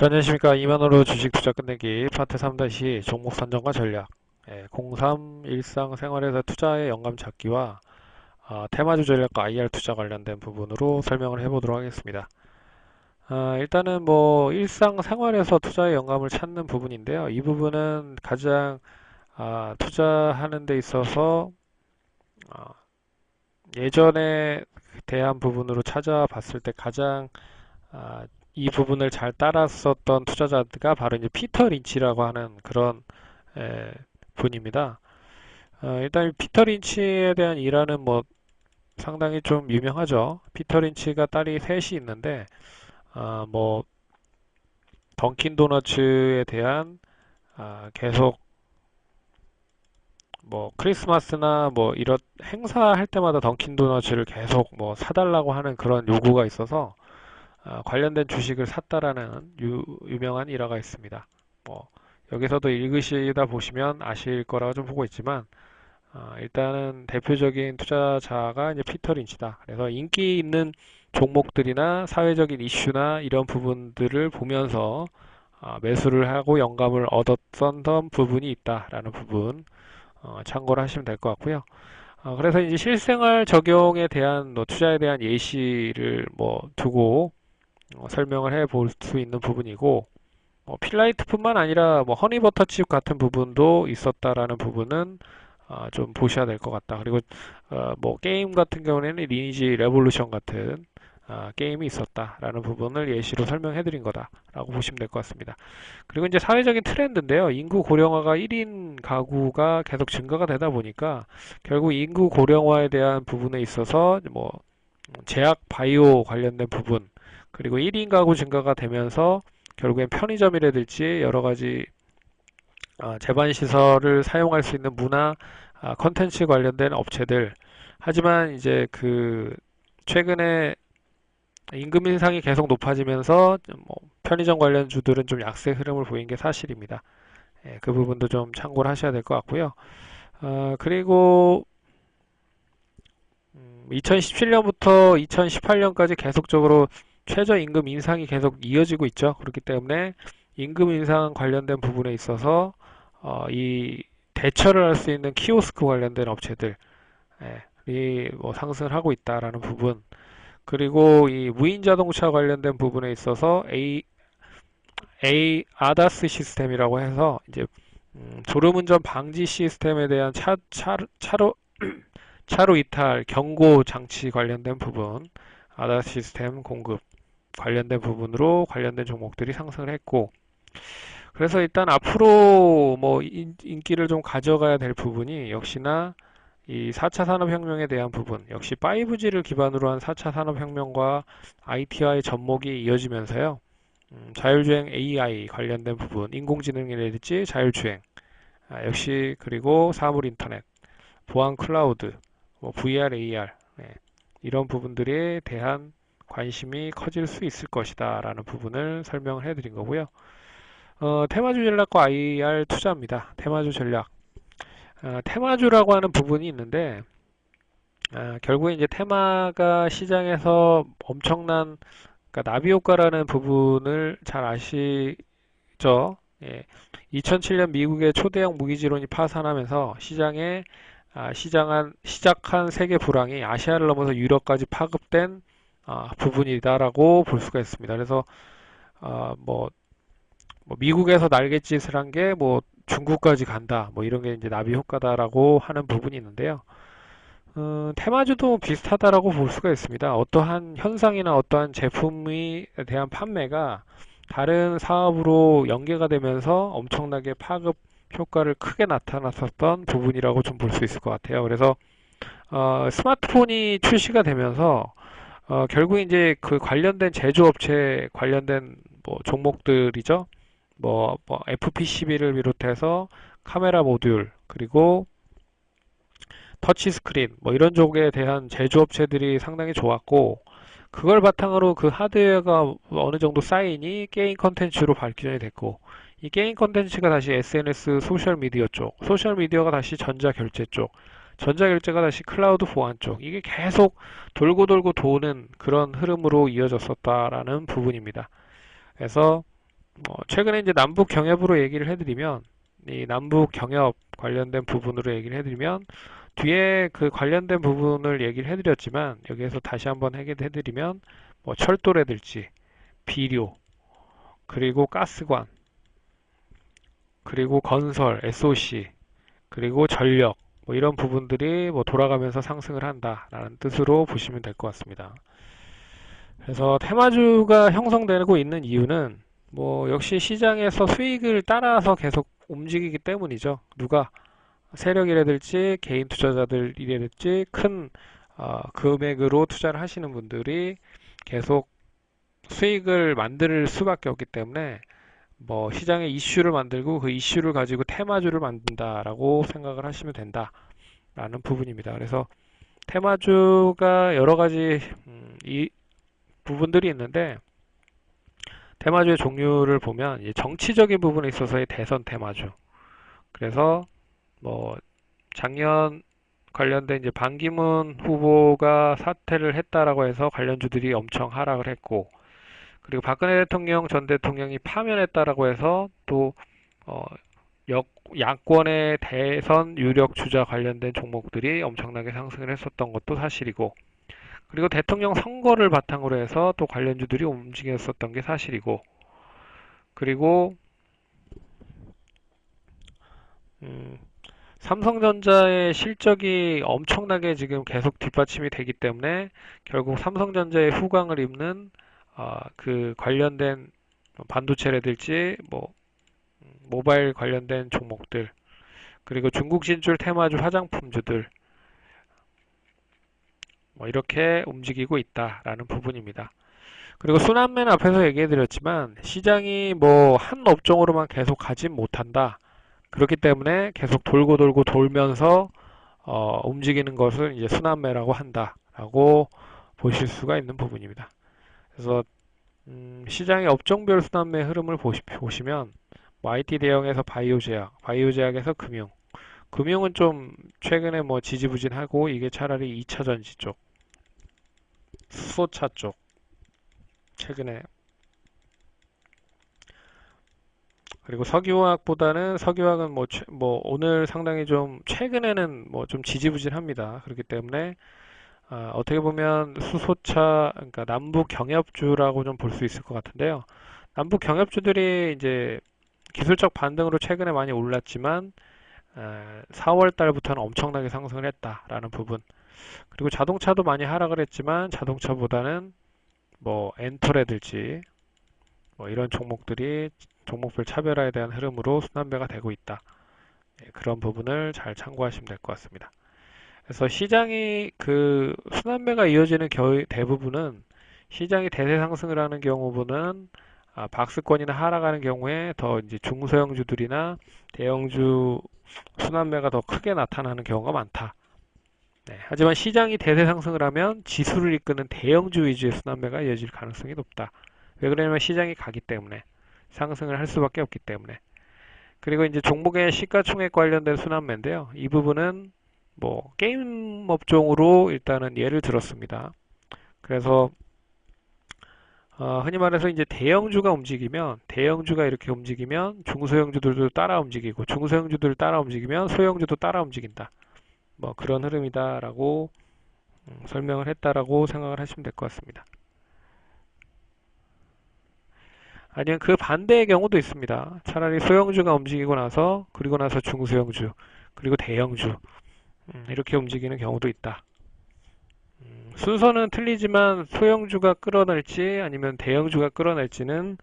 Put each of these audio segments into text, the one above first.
안녕하십니까. 2만원으로 주식 투자 끝내기 파트 3-2 종목 선정과 전략 03 일상생활에서 투자의 영감 찾기와 테마주 전략과 IR 투자 관련된 부분으로 설명을 해보도록 하겠습니다. 일단은 뭐 일상생활에서 투자의 영감을 찾는 부분인데요. 이 부분은 가장 투자하는 데 있어서 아, 예전에 대한 부분으로 찾아봤을 때 가장 아, 이 부분을 잘 따랐었던 투자자가 바로 이제 피터 린치라고 하는 그런 에, 분입니다. 일단 피터 린치에 대한 일화는 뭐 상당히 좀 유명하죠. 피터 린치가 딸이 셋이 있는데 뭐 던킨 도너츠에 대한 계속 뭐 크리스마스나 뭐 이런 행사할 때마다 던킨 도너츠를 계속 뭐 사달라고 하는 그런 요구가 있어서 관련된 주식을 샀다라는 유명한 일화가 있습니다. 뭐 여기서도 읽으시다 보시면 아실 거라고 좀 보고 있지만 일단은 대표적인 투자자가 이제 피터 린치다. 그래서 인기 있는 종목들이나 사회적인 이슈나 이런 부분들을 보면서 매수를 하고 영감을 얻었던 부분이 있다라는 부분 참고를 하시면 될 것 같고요. 그래서 이제 실생활 적용에 대한 뭐 투자에 대한 예시를 뭐 두고 설명을 해 볼 수 있는 부분이고 필라이트뿐만 아니라 뭐 허니버터칩 같은 부분도 있었다라는 부분은 좀 보셔야 될 것 같다. 그리고 뭐 게임 같은 경우에는 리니지 레볼루션 같은 게임이 있었다라는 부분을 예시로 설명해 드린 거다라고 보시면 될 것 같습니다. 그리고 이제 사회적인 트렌드인데요. 인구 고령화가 1인 가구가 계속 증가가 되다 보니까 결국 인구 고령화에 대한 부분에 있어서 뭐 제약 바이오 관련된 부분 그리고 1인 가구 증가가 되면서 결국엔 편의점이라든지 여러 가지 제반 시설을 사용할 수 있는 문화 컨텐츠 관련된 업체들 하지만 이제 그 최근에 임금 인상이 계속 높아지면서 뭐 편의점 관련주들은 좀 약세 흐름을 보인 게 사실입니다. 그 부분도 좀 참고를 하셔야 될 것 같고요. 그리고 2017년부터 2018년까지 계속적으로 최저임금 인상이 계속 이어지고 있죠. 그렇기 때문에 임금 인상 관련된 부분에 있어서 이 대처를 할 수 있는 키오스크 관련된 업체들이 뭐 상승을 하고 있다라는 부분. 그리고 이 무인 자동차 관련된 부분에 있어서 아다스 시스템이라고 해서 이제 졸음운전 방지 시스템에 대한 차로 이탈 경고 장치 관련된 부분, 아다스 시스템 공급 관련된 부분으로 관련된 종목들이 상승을 했고, 그래서 일단 앞으로 뭐 인기를 좀 가져가야 될 부분이 역시나 이 4차 산업혁명에 대한 부분, 역시 5G를 기반으로 한 4차 산업혁명과 IT와의 접목이 이어지면서요. 자율주행 AI 관련된 부분, 인공지능이라든지 자율주행, 역시 그리고 사물 인터넷, 보안 클라우드, 뭐 VR, AR 이런 부분들에 대한 관심이 커질 수 있을 것이다 라는 부분을 설명을 해드린 거고요. 테마주 전략과 IR 투자입니다. 테마주 전략. 테마주라고 하는 부분이 있는데 결국에 이제 테마가 시장에서 엄청난 그러니까 나비 효과라는 부분을 잘 아시죠? 예. 2007년 미국의 초대형 무기지론이 파산하면서 시작한 세계 불황이 아시아를 넘어서 유럽까지 파급된 부분이다라고 볼 수가 있습니다. 그래서 뭐 미국에서 날갯짓을 한 게 뭐 중국까지 간다. 뭐 이런 게 이제 나비 효과다라고 하는 부분이 있는데요. 테마주도 비슷하다라고 볼 수가 있습니다. 어떠한 현상이나 어떠한 제품에 대한 판매가 다른 사업으로 연계가 되면서 엄청나게 파급 효과를 크게 나타났었던 부분이라고 좀 볼 수 있을 것 같아요. 그래서 스마트폰이 출시가 되면서 결국 이제 그 관련된 제조업체 관련된 뭐 종목들이죠. 뭐 FPCB를 비롯해서 카메라 모듈 그리고 터치 스크린 뭐 이런 쪽에 대한 제조업체들이 상당히 좋았고 그걸 바탕으로 그 하드웨어가 어느 정도 쌓이니 게임 컨텐츠로 발전이 됐고 이 게임 컨텐츠가 다시 SNS 소셜 미디어 쪽, 소셜 미디어가 다시 전자 결제 쪽, 전자 결제가 다시 클라우드 보안 쪽 이게 계속 돌고 돌고 도는 그런 흐름으로 이어졌었다라는 부분입니다. 그래서 최근에 이제 남북 경협으로 얘기를 해드리면, 이 남북 경협 관련된 부분으로 얘기를 해드리면, 뒤에 그 관련된 부분을 얘기를 해드렸지만, 여기에서 다시 한번 해드리면, 뭐 철도라든지, 비료, 그리고 가스관, 그리고 건설, SOC, 그리고 전력, 뭐 이런 부분들이 뭐 돌아가면서 상승을 한다라는 뜻으로 보시면 될 것 같습니다. 그래서 테마주가 형성되고 있는 이유는 뭐 역시 시장에서 수익을 따라서 계속 움직이기 때문이죠. 누가 세력이라든지 개인 투자자들이라든지 큰 금액으로 투자를 하시는 분들이 계속 수익을 만들 수밖에 없기 때문에 뭐 시장에 이슈를 만들고 그 이슈를 가지고 테마주를 만든다라고 생각을 하시면 된다라는 부분입니다. 그래서 테마주가 여러 가지 이 부분들이 있는데 테마주의 종류를 보면 정치적인 부분에 있어서의 대선 테마주. 그래서 뭐 작년 관련된 이제 반기문 후보가 사퇴를 했다라고 해서 관련주들이 엄청 하락을 했고, 그리고 박근혜 대통령 전 대통령이 파면했다라고 해서 또 어, 야권의 대선 유력 주자 관련된 종목들이 엄청나게 상승을 했었던 것도 사실이고, 그리고 대통령 선거를 바탕으로 해서 또 관련주들이 움직였었던 게 사실이고, 그리고 음, 삼성전자의 실적이 엄청나게 지금 계속 뒷받침이 되기 때문에 결국 삼성전자의 후광을 입는 그 관련된 반도체라든지 뭐 모바일 관련된 종목들, 그리고 중국 진출 테마주 화장품주들, 뭐 이렇게 움직이고 있다라는 부분입니다. 그리고 순환매는 앞에서 얘기해드렸지만 시장이 뭐 한 업종으로만 계속 가진 못한다. 그렇기 때문에 계속 돌고 돌고 돌면서 움직이는 것을 이제 순환매라고 한다라고 보실 수가 있는 부분입니다. 그래서 시장의 업종별 순환매 흐름을 보시면 뭐 IT 대형에서 바이오 제약, 바이오 제약에서 금융, 금융은 좀 최근에 뭐 지지부진하고 이게 차라리 2차 전지 쪽, 수소차 쪽 최근에, 그리고 석유화학보다는 석유화학은 뭐 오늘 상당히 좀 최근에는 뭐 좀 지지부진합니다. 그렇기 때문에 어떻게 보면 수소차, 그러니까 남북 경협주라고 좀 볼 수 있을 것 같은데요. 남북 경협주들이 이제 기술적 반등으로 최근에 많이 올랐지만 4월 달부터는 엄청나게 상승을 했다라는 부분. 그리고 자동차도 많이 하락을 했지만 자동차보다는 뭐 엔터라든지 뭐 이런 종목들이 종목별 차별화에 대한 흐름으로 순환배가 되고 있다. 그런 부분을 잘 참고하시면 될 것 같습니다. 그래서 시장이 그 순환매가 이어지는 대부분은 시장이 대세 상승을 하는 경우보다는 박스권이나 하락하는 경우에 더 이제 중소형주들이나 대형주 순환매가 더 크게 나타나는 경우가 많다. 네, 하지만 시장이 대세 상승을 하면 지수를 이끄는 대형주 위주의 순환매가 이어질 가능성이 높다. 왜 그러냐면 시장이 가기 때문에 상승을 할 수밖에 없기 때문에. 그리고 이제 종목의 시가총액 관련된 순환매인데요. 이 부분은 뭐 게임 업종으로 일단은 예를 들었습니다. 그래서 흔히 말해서 이제 대형주가 이렇게 움직이면 중소형주들도 따라 움직이고 중소형주들 따라 움직이면 소형주도 따라 움직인다. 뭐 그런 흐름이다라고 설명을 했다라고 생각을 하시면 될 것 같습니다. 아니면 그 반대의 경우도 있습니다. 차라리 소형주가 움직이고 나서 그리고 나서 중소형주 그리고 대형주 이렇게 움직이는 경우도 있다. 순서는 틀리지만 소형주가 끌어낼지 아니면 대형주가 끌어낼지는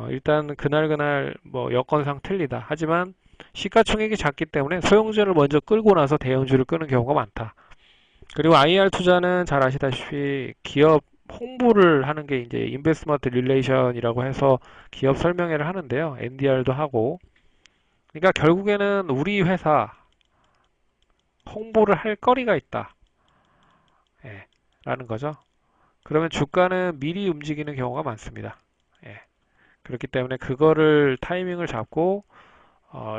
일단 그날 뭐 여건상 틀리다. 하지만 시가총액이 작기 때문에 소형주를 먼저 끌고 나서 대형주를 끄는 경우가 많다. 그리고 IR 투자는 잘 아시다시피 기업 홍보를 하는 게 이제 인베스트먼트 릴레이션이라고 해서 기업 설명회를 하는데요. NDR도 하고. 그러니까 결국에는 우리 회사 홍보를 할 거리가 있다. 예, 라는 거죠. 그러면 주가는 미리 움직이는 경우가 많습니다. 예, 그렇기 때문에 그거를 타이밍을 잡고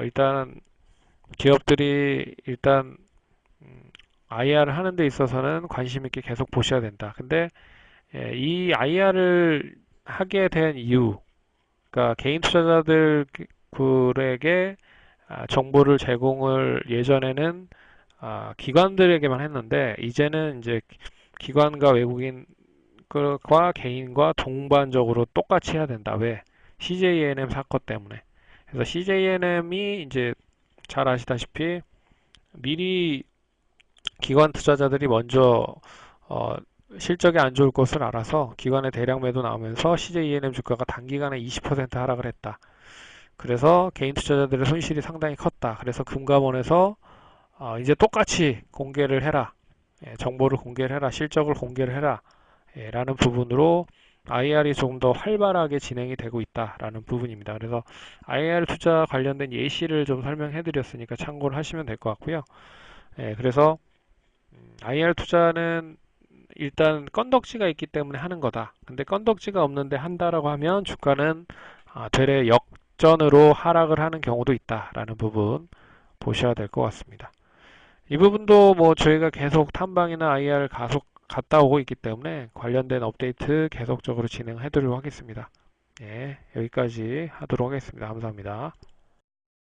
일단 기업들이 일단 IR을 하는 데 있어서는 관심 있게 계속 보셔야 된다. 근데 이 IR을 하게 된 이유가 그러니까 개인 투자자들에게 정보를 제공을 예전에는 기관들에게만 했는데 이제는 이제 기관과 외국인과 개인과 동반적으로 똑같이 해야 된다. 왜? CJENM 사건 때문에. 그래서 CJENM이 이제 잘 아시다시피 미리 기관 투자자들이 먼저 어, 실적이 안 좋을 것을 알아서 기관의 대량 매도 나오면서 CJENM 주가가 단기간에 20% 하락을 했다. 그래서 개인 투자자들의 손실이 상당히 컸다. 그래서 금감원에서 이제 똑같이 공개를 해라. 정보를 공개를 해라. 실적을 공개를 해라. 라는 부분으로 IR이 조금 더 활발하게 진행이 되고 있다라는 부분입니다. 그래서 IR 투자 관련된 예시를 좀 설명해 드렸으니까 참고를 하시면 될 것 같고요. 그래서 IR 투자는 일단 건덕지가 있기 때문에 하는 거다. 근데 건덕지가 없는데 한다라고 하면 주가는 되레 역전으로 하락을 하는 경우도 있다라는 부분 보셔야 될 것 같습니다. 이 부분도 뭐 저희가 계속 탐방이나 IR 가속 갔다 오고 있기 때문에 관련된 업데이트 계속적으로 진행해 드리도록 하겠습니다. 예, 여기까지 하도록 하겠습니다. 감사합니다.